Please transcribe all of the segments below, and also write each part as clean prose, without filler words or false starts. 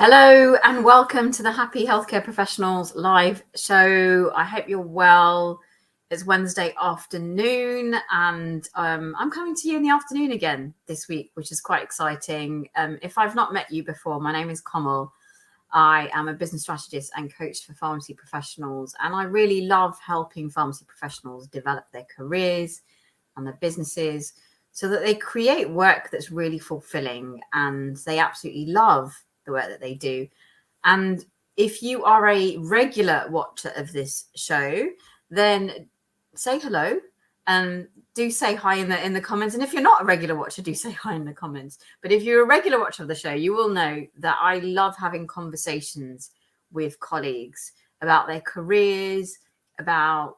Hello and welcome to the Happy Healthcare Professionals live show. I hope you're well. It's Wednesday afternoon and I'm coming to you in the afternoon again this week, which is quite exciting. If I've not met you before, my name is Komal. I am a business strategist and coach for pharmacy professionals, and I really love helping pharmacy professionals develop their careers and their businesses so that they create work that's really fulfilling and they absolutely love the work that they do. And if you are a regular watcher of this show, then say hello and do say hi in the comments. And if you're not a regular watcher, do say hi in the comments. But if you're a regular watcher of the show, you will know that I love having conversations with colleagues about their careers, about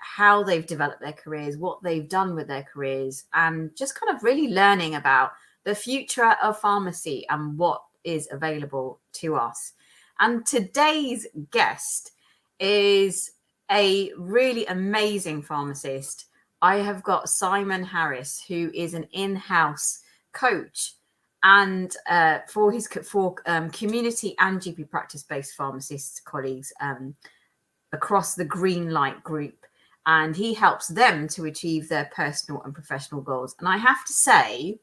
how they've developed their careers, what they've done with their careers, and just kind of really learning about the future of pharmacy and what is available to us. And today's guest is a really amazing pharmacist. I have got Simon Harris, who is an in-house coach and for community and GP practice-based pharmacist colleagues across the Green Light group. And he helps them to achieve their personal and professional goals. And I have to say,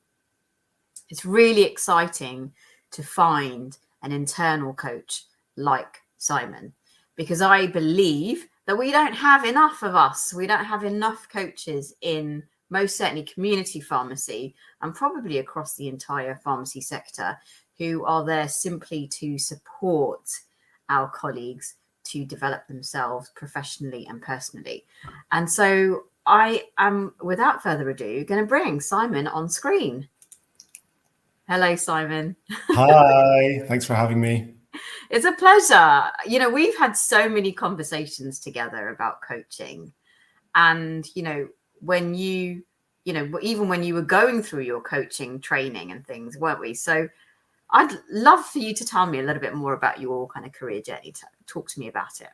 it's really exciting to find an internal coach like Simon, because I believe that we don't have enough of us. We don't have enough coaches in most certainly community pharmacy and probably across the entire pharmacy sector who are there simply to support our colleagues to develop themselves professionally and personally. And so I am, without further ado, going to bring Simon on screen. Hello, Simon. Hi, thanks for having me. It's a pleasure. You know, we've had so many conversations together about coaching. And, even when you were going through your coaching training and things, weren't we? So I'd love for you to tell me a little bit more about your kind of career journey. Talk to me about it.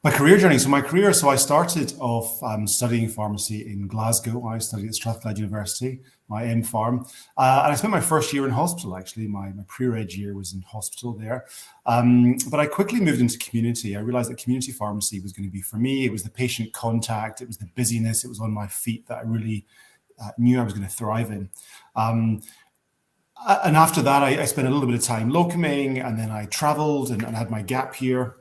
My career journey. So I started off studying pharmacy in Glasgow. I studied at Strathclyde University, my M.Pharm. And I spent my first year in hospital, actually. My pre-reg year was in hospital there. But I quickly moved into community. I realized that community pharmacy was going to be for me. It was the patient contact. It was the busyness. It was on my feet that I really knew I was going to thrive in. And after that, I spent a little bit of time locuming, and then I traveled and had my gap year.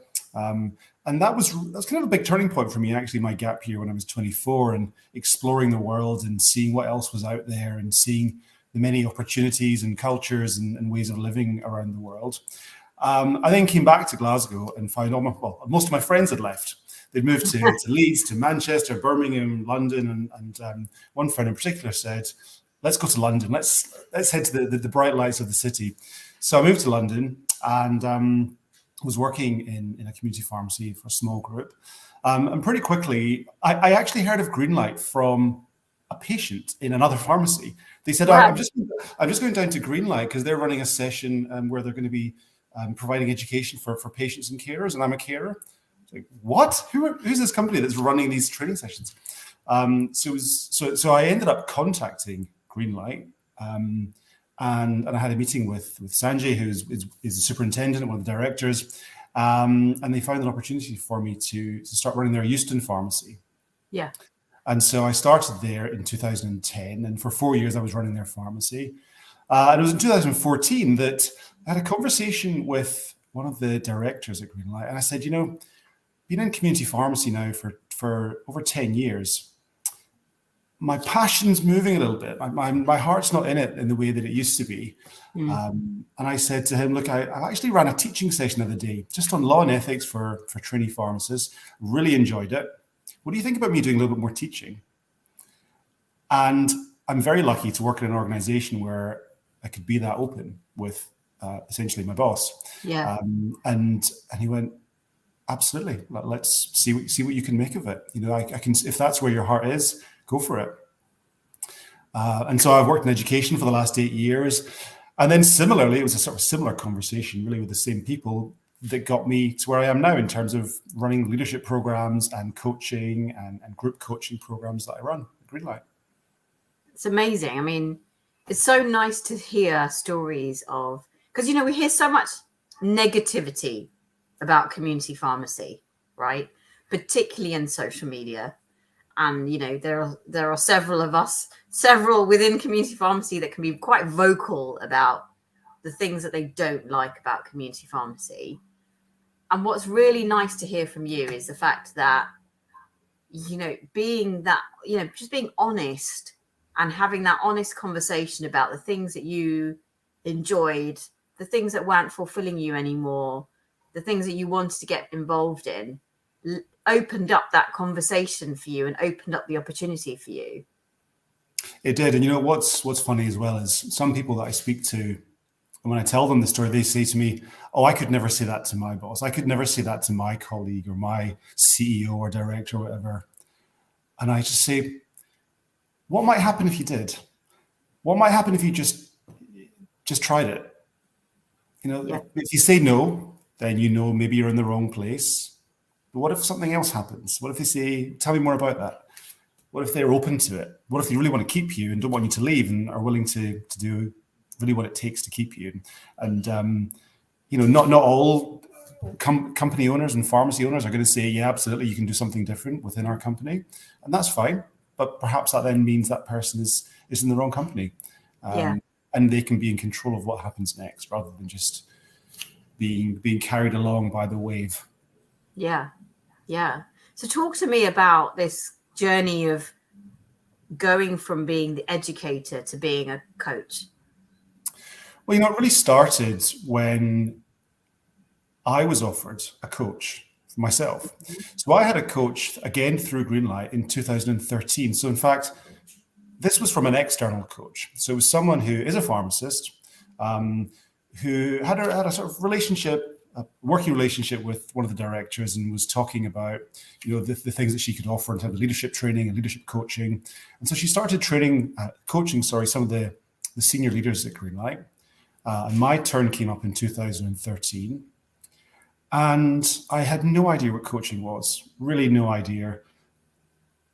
And that was kind of a big turning point for me, actually, my gap year when I was 24 and exploring the world and seeing what else was out there and seeing the many opportunities and cultures and ways of living around the world. I then came back to Glasgow and found most of my friends had left. They'd moved to Leeds, to Manchester, Birmingham, London. And one friend in particular said, let's go to London. Let's head to the bright lights of the city. So I moved to London and was working in a community pharmacy for a small group. And pretty quickly, I actually heard of Greenlight from a patient in another pharmacy. They said, Wow. I'm just going down to Greenlight because they're running a session where they're going to be providing education for patients and carers, and I'm a carer. Like, what? Who's this company that's running these training sessions? So I ended up contacting Greenlight. And I had a meeting with Sanjay, who is the superintendent, one of the directors, and they found an opportunity for me to start running their Euston pharmacy. Yeah. And so I started there in 2010, and for 4 years I was running their pharmacy. And it was in 2014 that I had a conversation with one of the directors at Greenlight, and I said, being in community pharmacy now for over 10 years, my passion's moving a little bit. My heart's not in it in the way that it used to be. And I said to him, look, I actually ran a teaching session the other day just on law and ethics for trainee pharmacists. Really enjoyed it. What do you think about me doing a little bit more teaching? And I'm very lucky to work in an organization where I could be that open with essentially my boss. Yeah. And he went, absolutely. Let's see what you can make of it. I can, if that's where your heart is, go for it. And so I've worked in education for the last 8 years. And then similarly, it was a sort of similar conversation really with the same people that got me to where I am now in terms of running leadership programs and coaching and group coaching programs that I run at Greenlight. It's amazing. I mean, it's so nice to hear stories of, because, we hear so much negativity about community pharmacy, right? Particularly in social media. And, you know, there are several of us, several within community pharmacy that can be quite vocal about the things that they don't like about community pharmacy. And what's really nice to hear from you is the fact that, you know, being that, you know, just being honest and having that honest conversation about the things that you enjoyed, the things that weren't fulfilling you anymore, the things that you wanted to get involved in, opened up that conversation for you and opened up the opportunity for you. It did. And you know, what's funny as well is some people that I speak to, and when I tell them the story, they say to me, oh, I could never say that to my boss. I could never say that to my colleague or my CEO or director or whatever. And I just say, what might happen if you did? What might happen if you just tried it? You know, Yeah. if you say no, then you know maybe you're in the wrong place. But what if something else happens? What if they say, tell me more about that? What if they're open to it? What if they really want to keep you and don't want you to leave and are willing to do really what it takes to keep you? And you know, not all company owners and pharmacy owners are going to say, yeah, absolutely, you can do something different within our company. And that's fine. But perhaps that then means that person is in the wrong company. And they can be in control of what happens next rather than just being carried along by the wave. Yeah. Yeah. So talk to me about this journey of going from being the educator to being a coach. Well, you know, it really started when I was offered a coach for myself. So I had a coach again through Greenlight in 2013. So in fact, this was from an external coach. So it was someone who is a pharmacist, who had a sort of relationship, a working relationship with one of the directors, and was talking about, you know, the things that she could offer in terms of leadership training and leadership coaching. And so she started coaching some of the senior leaders at Greenlight. And my turn came up in 2013. And I had no idea what coaching was, really no idea.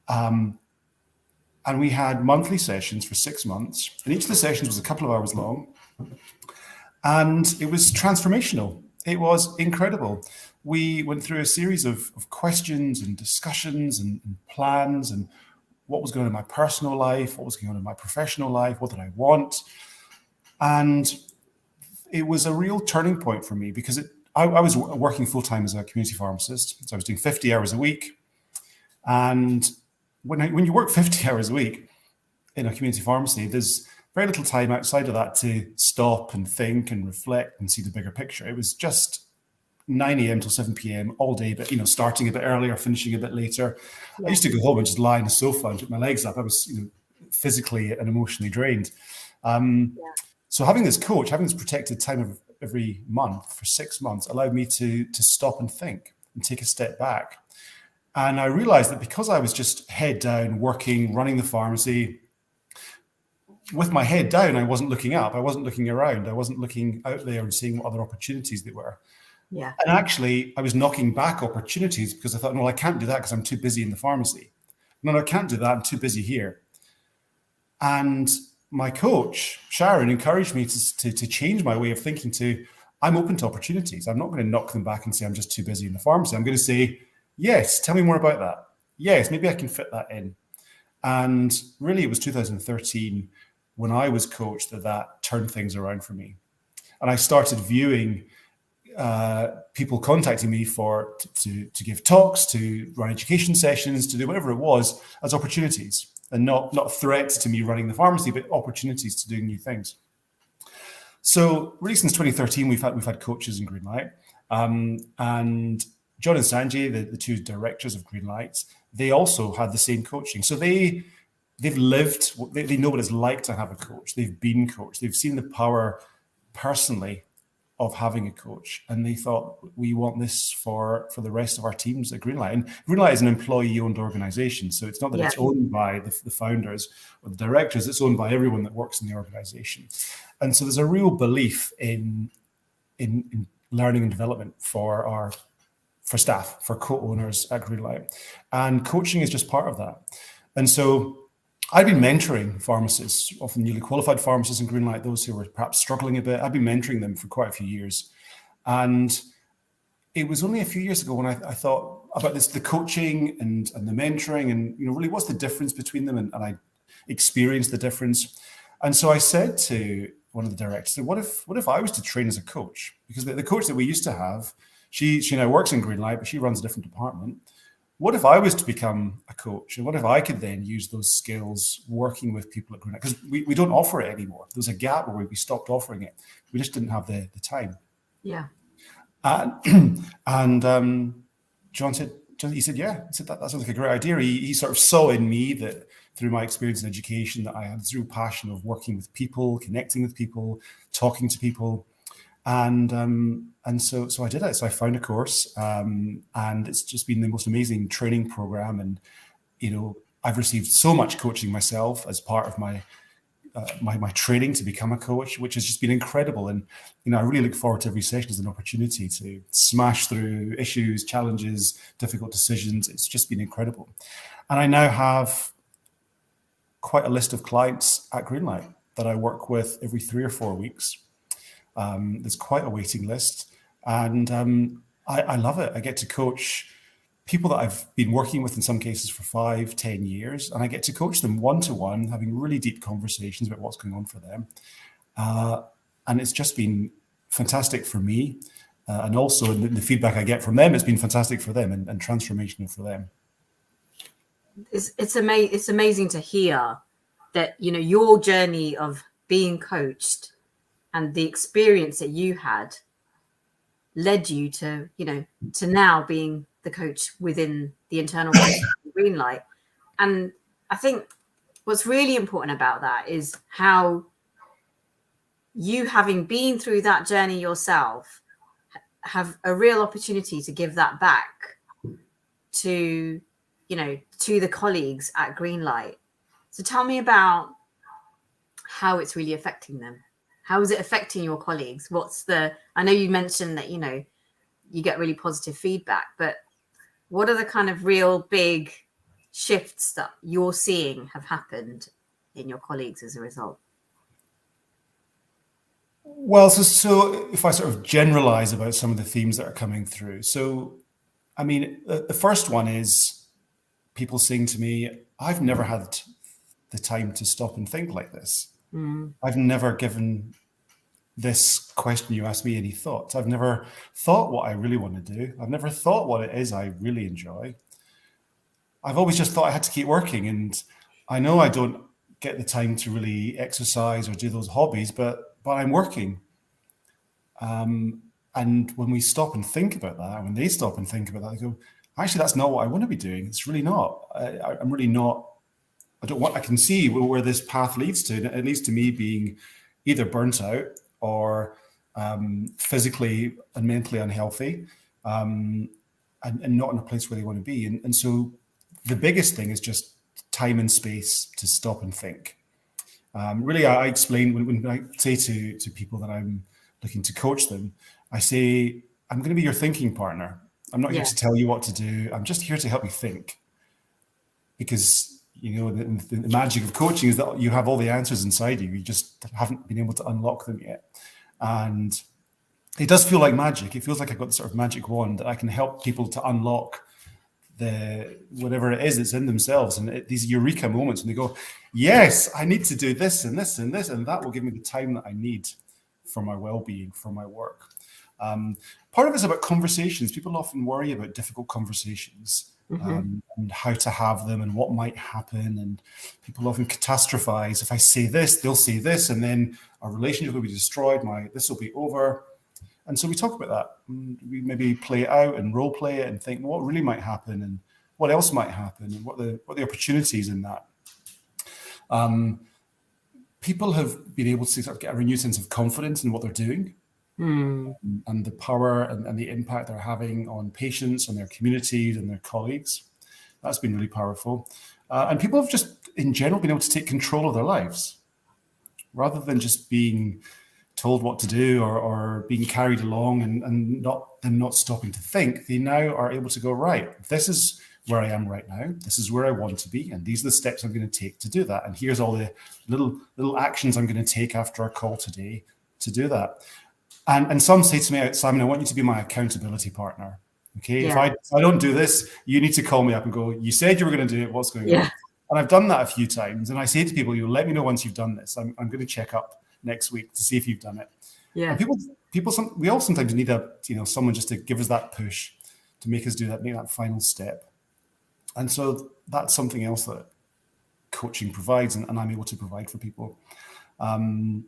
And we had monthly sessions for 6 months. And each of the sessions was a couple of hours long. And it was transformational. It was incredible. We went through a series of questions and discussions and plans and what was going on in my personal life, what was going on in my professional life, what did I want? And it was a real turning point for me because I was working full-time as a community pharmacist. So I was doing 50 hours a week. And when you work 50 hours a week in a community pharmacy, there's very little time outside of that to stop and think and reflect and see the bigger picture. It was just 9 a.m. till 7 p.m. all day, but, you know, starting a bit earlier, finishing a bit later. Yeah. I used to go home and just lie on the sofa and put my legs up. I was, you know, physically and emotionally drained. So having this coach, having this protected time of every month for 6 months allowed me to stop and think and take a step back. And I realized that because I was just head down, working, running the pharmacy, with my head down, I wasn't looking up. I wasn't looking around. I wasn't looking out there and seeing what other opportunities there were. Yeah. And actually, I was knocking back opportunities because I thought, no, I can't do that because I'm too busy in the pharmacy. No, I can't do that. I'm too busy here. And my coach, Sharon, encouraged me to change my way of thinking to, I'm open to opportunities. I'm not going to knock them back and say I'm just too busy in the pharmacy. I'm going to say, yes, tell me more about that. Yes, maybe I can fit that in. And really, it was 2013 when I was coached that turned things around for me. And I started viewing people contacting me to give talks, to run education sessions, to do whatever it was as opportunities, and not threats to me running the pharmacy, but opportunities to do new things. So really, since 2013, we've had coaches in Greenlight, and John and Sanjay, the two directors of Greenlight, they also had the same coaching. So they've lived, they know what it's like to have a coach. They've been coached. They've seen the power personally of having a coach. And they thought, we want this for the rest of our teams at Greenlight. And Greenlight is an employee-owned organization. So it's not that it's owned by the founders or the directors. It's owned by everyone that works in the organization. And so there's a real belief in learning and development for staff, for co-owners at Greenlight. And coaching is just part of that. And so I've been mentoring pharmacists, often newly qualified pharmacists in Greenlight, those who were perhaps struggling a bit. I've been mentoring them for quite a few years. And it was only a few years ago when I thought about this, the coaching and the mentoring, and really what's the difference between them, and I experienced the difference. And so I said to one of the directors, what if I was to train as a coach? Because the coach that we used to have, she now works in Greenlight, but she runs a different department. What if I was to become a coach? And what if I could then use those skills working with people at Greenlight? Because we don't offer it anymore. There was a gap where we stopped offering it. We just didn't have the time. Yeah. And John said, he said, yeah. He said, that sounds like a great idea. He sort of saw in me that through my experience in education, that I had this real passion of working with people, connecting with people, talking to people. And so I did it. So I found a course, and it's just been the most amazing training program. And, I've received so much coaching myself as part of my training to become a coach, which has just been incredible. And, I really look forward to every session as an opportunity to smash through issues, challenges, difficult decisions. It's just been incredible. And I now have quite a list of clients at Greenlight that I work with every 3 or 4 weeks. There's quite a waiting list, and I love it. I get to coach people that I've been working with in some cases for 5-10 years, and I get to coach them one-to-one, having really deep conversations about what's going on for them. And it's just been fantastic for me. And also the feedback I get from them, it's been fantastic for them and transformational for them. It's amazing to hear that, your journey of being coached and the experience that you had led you to, to now being the coach within the internal Greenlight. And I think what's really important about that is how you, having been through that journey yourself, have a real opportunity to give that back to, to the colleagues at Greenlight. So tell me about how it's really affecting them. How is it affecting your colleagues? I know you mentioned that, you get really positive feedback, but what are the kind of real big shifts that you're seeing have happened in your colleagues as a result? Well, so if I sort of generalize about some of the themes that are coming through. So, I mean, the first one is people saying to me, I've never had the time to stop and think like this. I've never given this question you asked me any thoughts. I've never thought what I really want to do. I've never thought what it is I really enjoy. I've always just thought I had to keep working. And I know I don't get the time to really exercise or do those hobbies, but I'm working. And when we stop and think about that, when they stop and think about that, they go, actually, that's not what I want to be doing. It's really not. I'm really not. I can see where this path leads to. It leads to me being either burnt out or physically and mentally unhealthy, and not in a place where they want to be. And so the biggest thing is just time and space to stop and think. Really, I explain when I say to people that I'm looking to coach them, I say, I'm going to be your thinking partner. I'm not here to tell you what to do. I'm just here to help you think. Because the magic of coaching is that you have all the answers inside you. You just haven't been able to unlock them yet. And it does feel like magic. It feels like I've got this sort of magic wand that I can help people to unlock whatever it is that's in themselves. And these eureka moments when they go, yes, I need to do this and this and this, and that will give me the time that I need for my well-being, for my work. Part of it's about conversations. People often worry about difficult conversations. And how to have them and what might happen. And people often catastrophize. If I say this, they'll say this, and then our relationship will be destroyed. This will be over. And so we talk about that. We maybe play it out and role play it and think what really might happen and what else might happen and what the opportunities in that. People have been able to sort of get a renewed sense of confidence in what they're doing. And the power and the impact they're having on patients, on their communities, and their colleagues. That's been really powerful. And people have just, in general, been able to take control of their lives rather than just being told what to do or being carried along and not stopping to think. They now are able to go, right, this is where I am right now. This is where I want to be. And these are the steps I'm going to take to do that. And here's all the little actions I'm going to take after our call today to do that. And some say to me, Simon, I want you to be my accountability partner. Okay, Yeah. if I don't do this, you need to call me up and go, you said you were going to do it, what's going on? Yeah. And I've done that a few times. And I say to people, you let me know once you've done this. I'm going to check up next week to see if you've done it. Yeah. And we all sometimes need someone just to give us that push, to make us make that final step. And so that's something else that coaching provides, and I'm able to provide for people. So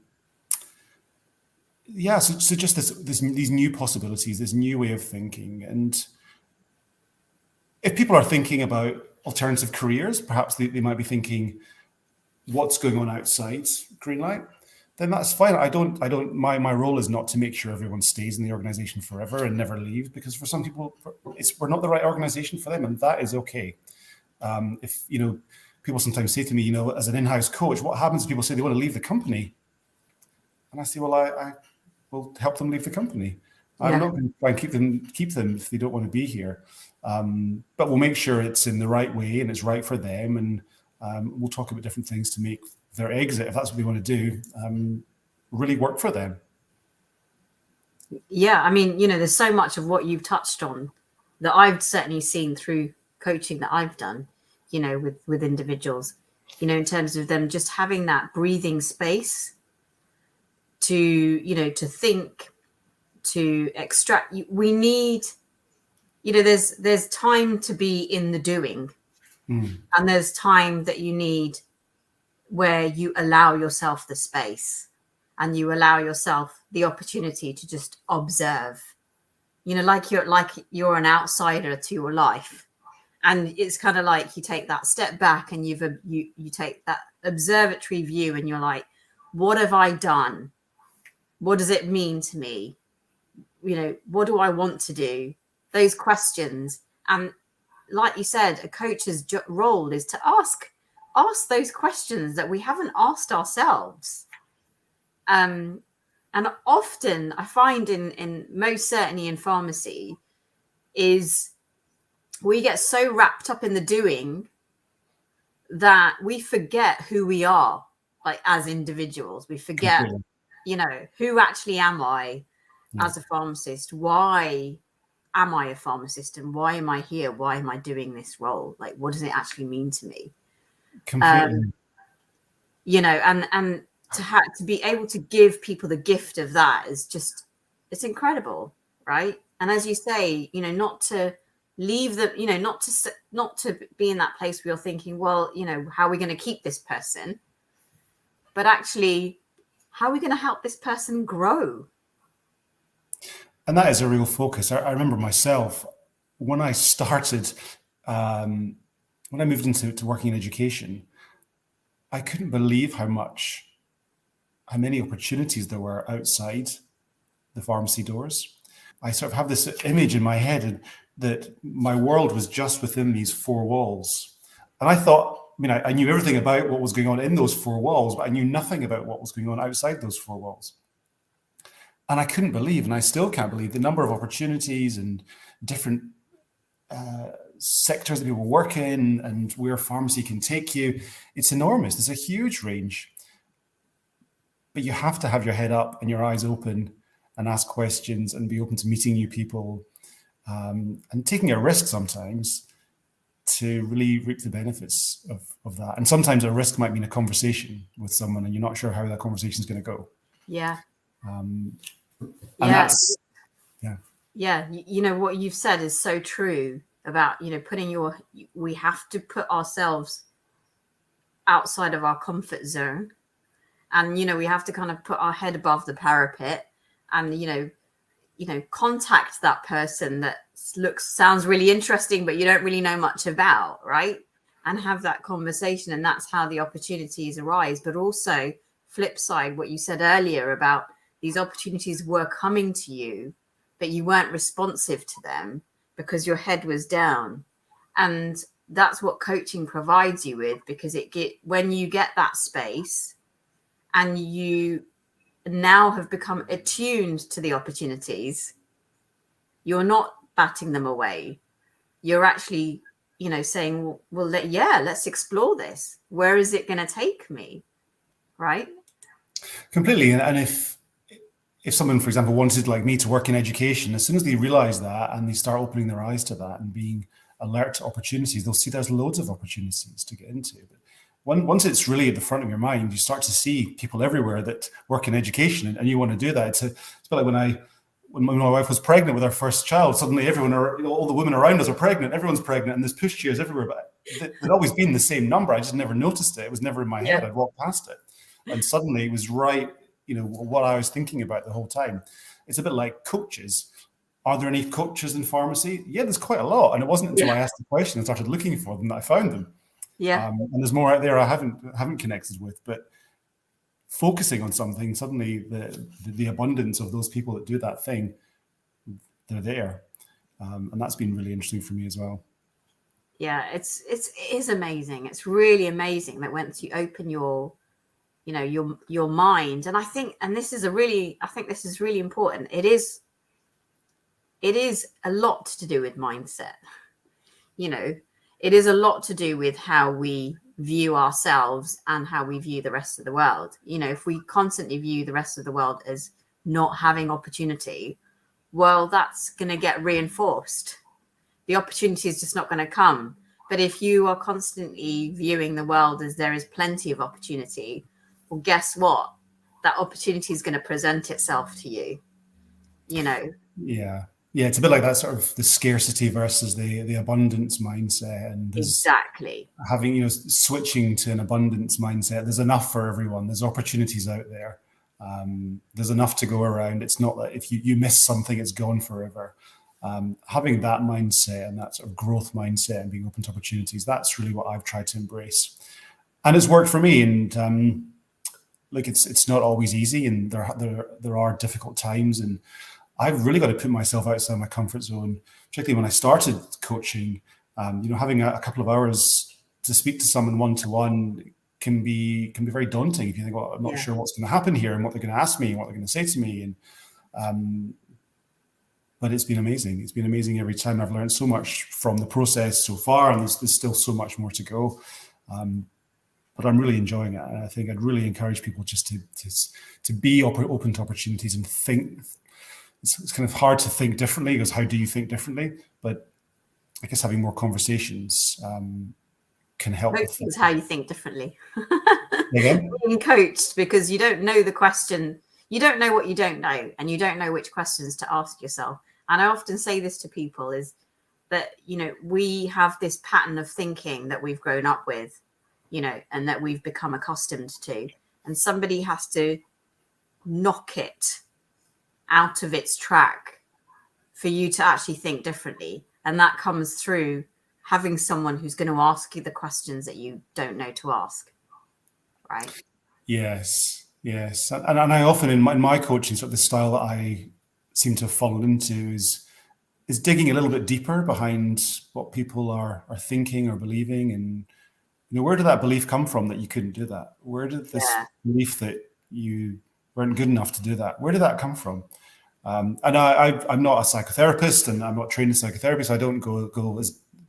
just these new possibilities, this new way of thinking. And if people are thinking about alternative careers, perhaps they might be thinking, what's going on outside Greenlight? Then that's fine. My role is not to make sure everyone stays in the organization forever and never leaves, because for some people, we're not the right organization for them, and that is okay. If people sometimes say to me, as an in-house coach, what happens if people say they want to leave the company? And I say, well, I will help them leave the company. Yeah. I'm not going to try and keep them if they don't want to be here. But we'll make sure it's in the right way and it's right for them. And we'll talk about different things to make their exit, if that's what they want to do, really work for them. Yeah, I mean, there's so much of what you've touched on that I've certainly seen through coaching that I've done, with individuals, in terms of them just having that breathing space to, to think, to extract. We need, there's time to be in the doing, and there's time that you need where you allow yourself the space and you allow yourself the opportunity to just observe, like you're an outsider to your life. And it's kind of like you take that step back and you take that observatory view and you're like, what have I done? What does it mean to me? What do I want to do? Those questions. And like you said, a coach's role is to ask those questions that we haven't asked ourselves. And often I find in most certainly in pharmacy is we get so wrapped up in the doing that we forget who we are, like as individuals. We forget, who actually am I as a pharmacist? Why am I a pharmacist? And why am I here? Why am I doing this role? Like, what does it actually mean to me? Completely. And to be able to give people the gift of that is just, it's incredible, right? And as you say, not to leave them, not to be in that place where you're thinking, well, how are we going to keep this person? But actually, how are we going to help this person grow? And that is a real focus. I remember myself when I started, when I moved into working in education, I couldn't believe how many opportunities there were outside the pharmacy doors. I sort of have this image in my head that my world was just within these four walls. And I thought, I knew everything about what was going on in those four walls, but I knew nothing about what was going on outside those four walls. And I couldn't believe, and I still can't believe, the number of opportunities and different sectors that people work in and where pharmacy can take you. It's enormous. There's a huge range. But you have to have your head up and your eyes open and ask questions and be open to meeting new people and taking a risk sometimes to really reap the benefits of that. And sometimes a risk might mean a conversation with someone and you're not sure how that conversation is going to go. Yeah. That's, yeah. What you've said is so true about, we have to put ourselves outside of our comfort zone. And, we have to kind of put our head above the parapet and, contact that person that sounds really interesting, but you don't really know much about, right? And have that conversation. And that's how the opportunities arise. But also flip side, what you said earlier about these opportunities were coming to you, but you weren't responsive to them because your head was down. And that's what coaching provides you with, because when you get that space and you now have become attuned to the opportunities, you're not batting them away. You're actually, saying, well, let's explore this. Where is it going to take me? Right? Completely. And if if someone, for example, wanted like me to work in education, as soon as they realize that and they start opening their eyes to that and being alert to opportunities, they'll see there's loads of opportunities to get into. But once it's really at the front of your mind, you start to see people everywhere that work in education, and you want to do that. It's a bit like when my wife was pregnant with our first child. Suddenly, everyone, all the women around us are pregnant. Everyone's pregnant, and there's pushchairs everywhere. But it'd always been the same number. I just never noticed it. It was never in my head. I'd walk past it, and suddenly it was right. What I was thinking about the whole time. It's a bit like coaches. Are there any coaches in pharmacy? Yeah, there's quite a lot. And it wasn't until I asked the question and started looking for them that I found them. Yeah. And there's more out there I haven't connected with. But focusing on something, suddenly the abundance of those people that do that thing, they're there. And that's been really interesting for me as well. Yeah, it is amazing. It's really amazing that once you open your mind, and I think this is really important. It is a lot to do with mindset. It is a lot to do with how we view ourselves and how we view the rest of the world. If we constantly view the rest of the world as not having opportunity, well, that's going to get reinforced. The opportunity is just not going to come. But if you are constantly viewing the world as there is plenty of opportunity, well, guess what? That opportunity is going to present itself to you, Yeah. Yeah, it's a bit like that sort of the scarcity versus the abundance mindset. And exactly. Having, switching to an abundance mindset, there's enough for everyone. There's opportunities out there. There's enough to go around. It's not that if you miss something, it's gone forever. Having that mindset and that sort of growth mindset and being open to opportunities, that's really what I've tried to embrace. And it's worked for me. And it's not always easy, and there are difficult times, and I've really got to put myself outside my comfort zone, particularly when I started coaching. Having a couple of hours to speak to someone one-to-one can be very daunting if you think, well, I'm not sure what's going to happen here and what they're going to ask me and what they're going to say to me. But it's been amazing. It's been amazing every time. I've learned so much from the process so far, and there's still so much more to go. But I'm really enjoying it. And I think I'd really encourage people just to be open to opportunities and think. It's kind of hard to think differently, because how do you think differently? But I guess having more conversations can help. It's how you think differently. Again? Being coached, because you don't know the question. You don't know what you don't know, and you don't know which questions to ask yourself. And I often say this to people is that, we have this pattern of thinking that we've grown up with, and that we've become accustomed to. And somebody has to knock it out of its track for you to actually think differently. And that comes through having someone who's going to ask you the questions that you don't know to ask. Right? Yes. And I often in my coaching, sort of the style that I seem to have fallen into is digging a little bit deeper behind what people are thinking or believing. And, where did that belief come from that you couldn't do that? Where did this belief that you weren't good enough to do that, where did that come from? And I'm not a psychotherapist, and I'm not trained in psychotherapy, so I don't go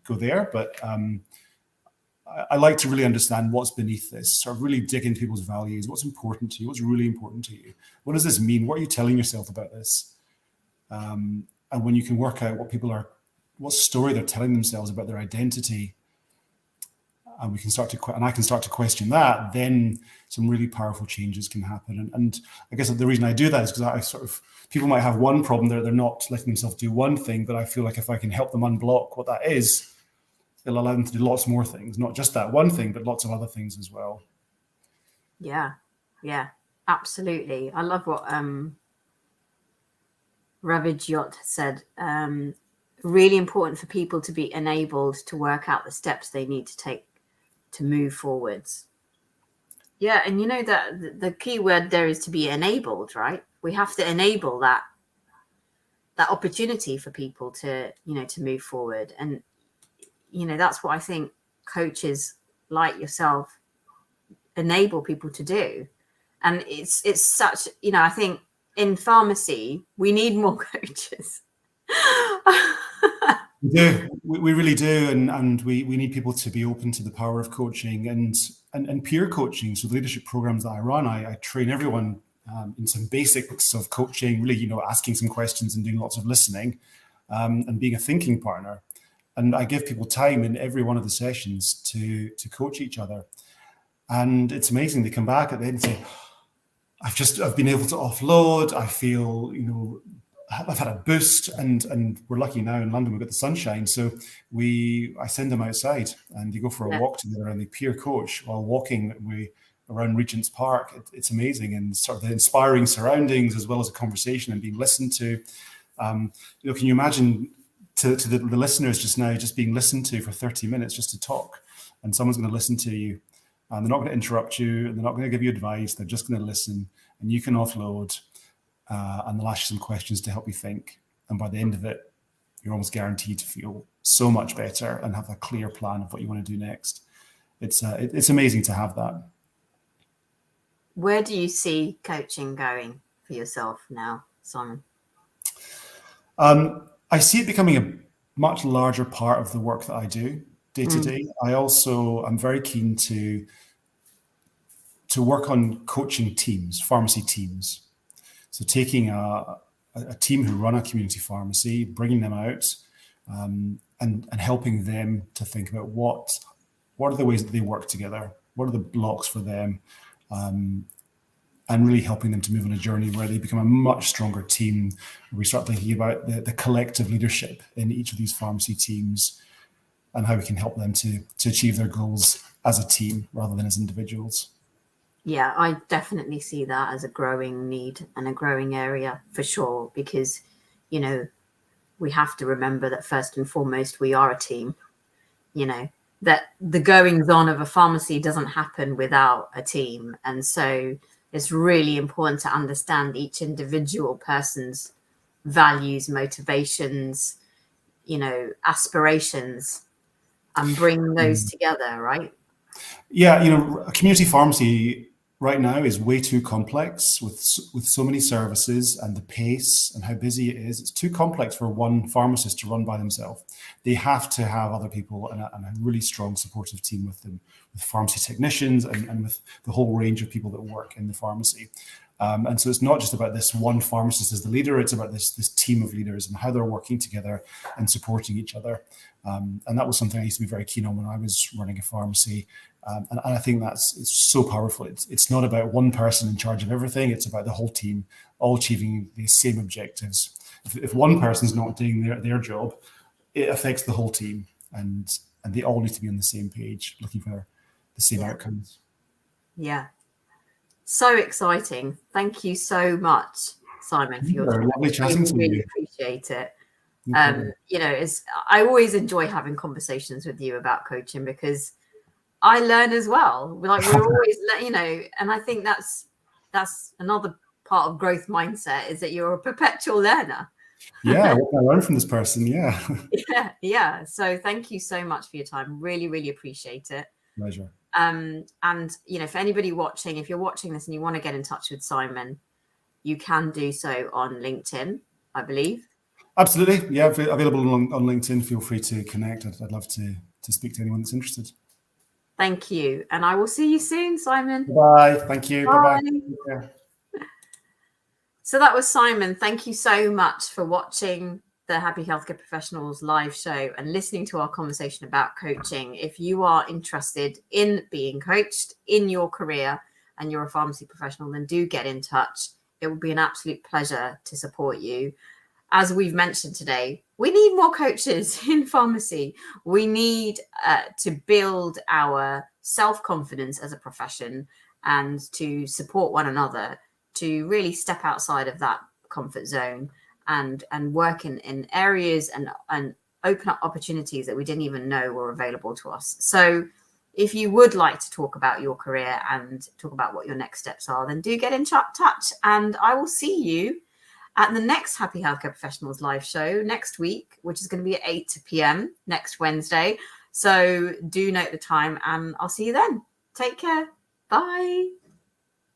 there. But I like to really understand what's beneath this, sort of really dig into people's values, what's important to you, what's really important to you. What does this mean? What are you telling yourself about this? And when you can work out what story they're telling themselves about their identity, and we can I can start to question that, then some really powerful changes can happen. And I guess the reason I do that is because people might have one problem, they're not letting themselves do one thing, but I feel like if I can help them unblock what that is, it'll allow them to do lots more things, not just that one thing, but lots of other things as well. Yeah, absolutely. I love what Ravijot said. Really important for people to be enabled to work out the steps they need to take to move forwards. Yeah, and that the key word there is to be enabled, right? We have to enable that opportunity for people to move forward. And that's what I think coaches like yourself enable people to do. And it's such, I think in pharmacy we need more coaches. We do. We really do, and we need people to be open to the power of coaching and peer coaching. So the leadership programs that I run, I train everyone in some basics of coaching, really, asking some questions and doing lots of listening, and being a thinking partner. And I give people time in every one of the sessions to coach each other. And it's amazing. They come back at the end and say, I've been able to offload. I feel, I've had a boost, and we're lucky now in London, we've got the sunshine. So I send them outside and they go for a walk together and they peer coach while walking around Regent's Park. It's amazing, and sort of the inspiring surroundings as well as a conversation and being listened to. Can you imagine to the listeners just now, just being listened to for 30 minutes just to talk, and someone's going to listen to you, and they're not going to interrupt you, and they're not going to give you advice. They're just going to listen, and you can offload, and they'll ask you some questions to help you think. And by the end of it, you're almost guaranteed to feel so much better and have a clear plan of what you want to do next. It's amazing to have that. Where do you see coaching going for yourself now, Simon? I see it becoming a much larger part of the work that I do day to day. I'm very keen to work on coaching teams, pharmacy teams. So taking a team who run a community pharmacy, bringing them out, and helping them to think about what are the ways that they work together, what are the blocks for them, and really helping them to move on a journey where they become a much stronger team. We start thinking about the collective leadership in each of these pharmacy teams and how we can help them to achieve their goals as a team rather than as individuals. Yeah, I definitely see that as a growing need and a growing area for sure, because, we have to remember that first and foremost, we are a team, that the goings on of a pharmacy doesn't happen without a team. And so it's really important to understand each individual person's values, motivations, aspirations, and bring those together, right? Yeah, a community pharmacy right now is way too complex with so many services, and the pace and how busy it is. It's too complex for one pharmacist to run by themselves. They have to have other people and a really strong supportive team with them, with pharmacy technicians and with the whole range of people that work in the pharmacy. And so it's not just about this one pharmacist as the leader, it's about this team of leaders and how they're working together and supporting each other. And that was something I used to be very keen on when I was running a pharmacy. And I think it's so powerful. It's not about one person in charge of everything. It's about the whole team all achieving the same objectives. If one person's not doing their job, it affects the whole team, and they all need to be on the same page, looking for the same outcomes. Yeah. So exciting. Thank you so much, Simon, for your time. Lovely chatting to you. Really appreciate it. I always enjoy having conversations with you about coaching because I learn as well. Like we're always, and I think that's another part of growth mindset, is that you're a perpetual learner. Yeah, what can I learn from this person? Yeah. Yeah. So thank you so much for your time. Really, really appreciate it. Pleasure. And for anybody watching, if you're watching this and you want to get in touch with Simon, you can do so on LinkedIn, I believe. Absolutely. Yeah, available on LinkedIn. Feel free to connect. I'd love to speak to anyone that's interested. Thank you. And I will see you soon, Simon. Bye. Thank you. Bye-bye. Bye. So that was Simon. Thank you so much for watching the Happy Healthcare Professionals live show and listening to our conversation about coaching. If you are interested in being coached in your career and you're a pharmacy professional, then do get in touch. It will be an absolute pleasure to support you. As we've mentioned today, we need more coaches in pharmacy. We need to build our self-confidence as a profession and to support one another, to really step outside of that comfort zone and work in areas and open up opportunities that we didn't even know were available to us. So if you would like to talk about your career and talk about what your next steps are, then do get in touch, and I will see you at the next Happy Healthcare Professionals live show next week, which is going to be at 8 p.m. next Wednesday. So do note the time, and I'll see you then. Take care. Bye.